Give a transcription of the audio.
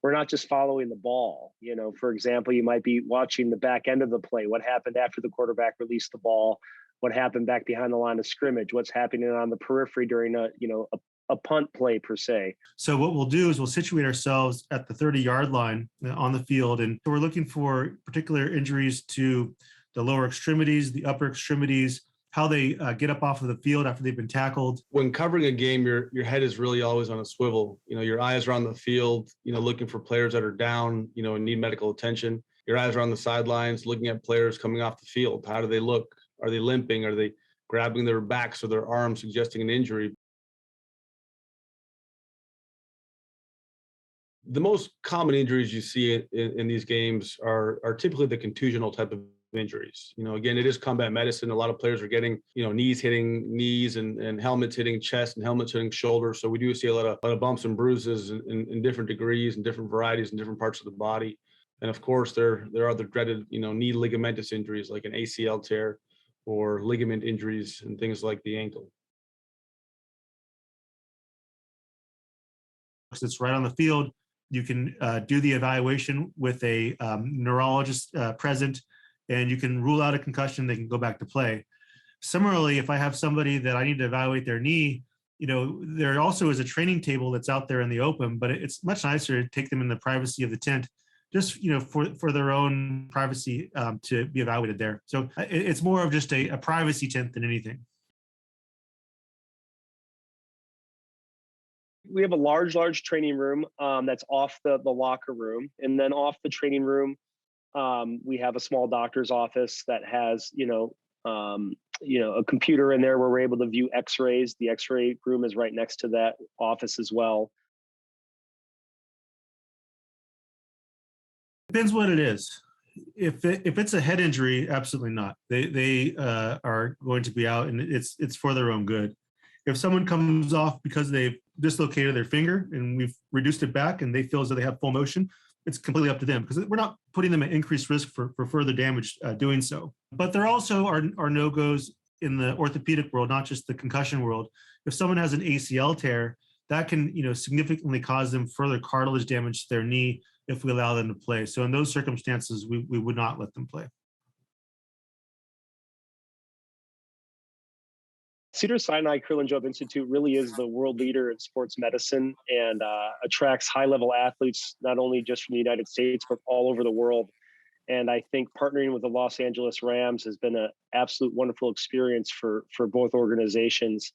we're not just following the ball. For example, you might be watching the back end of the play. What happened after the quarterback released the ball? What happened back behind the line of scrimmage? What's happening on the periphery during a punt play per se? So what we'll do is we'll situate ourselves at the 30-yard line on the field. And so we're looking for particular injuries to the lower extremities, the upper extremities, how they get up off of the field after they've been tackled. When covering a game, your head is really always on a swivel. Your eyes are on the field, looking for players that are down, and need medical attention. Your eyes are on the sidelines, looking at players coming off the field. How do they look? Are they limping? Are they grabbing their backs or their arms, suggesting an injury? The most common injuries you see in these games are typically the contusional type of injuries. Again, it is combat medicine. A lot of players are getting, knees hitting knees and helmets hitting chest and helmets hitting shoulders. So we do see a lot of bumps and bruises in different degrees and different varieties in different parts of the body. And of course, there are the dreaded, knee ligamentous injuries like an ACL tear or ligament injuries and things like the ankle. It's right on the field. You can do the evaluation with a neurologist present, and you can rule out a concussion. They can go back to play. Similarly, if I have somebody that I need to evaluate their knee, there also is a training table that's out there in the open, but it's much nicer to take them in the privacy of the tent, just for their own privacy to be evaluated there. So it's more of just a privacy tent than anything. We have a large training room that's off the locker room, and then off the training room, we have a small doctor's office that has a computer in there where we're able to view X-rays. The X-ray room is right next to that office as well. Depends what it is. If it's a head injury, absolutely not. They are going to be out, and it's for their own good. If someone comes off because they've dislocated their finger and we've reduced it back and they feel as though they have full motion, it's completely up to them, because we're not putting them at increased risk for further damage doing so. But there also are no-goes in the orthopedic world, not just the concussion world. If someone has an ACL tear, that can significantly cause them further cartilage damage to their knee if we allow them to play. So in those circumstances, we would not let them play. Cedars-Sinai Kerlan-Jobe Institute really is the world leader in sports medicine and attracts high-level athletes, not only just from the United States, but all over the world. And I think partnering with the Los Angeles Rams has been an absolute wonderful experience for both organizations.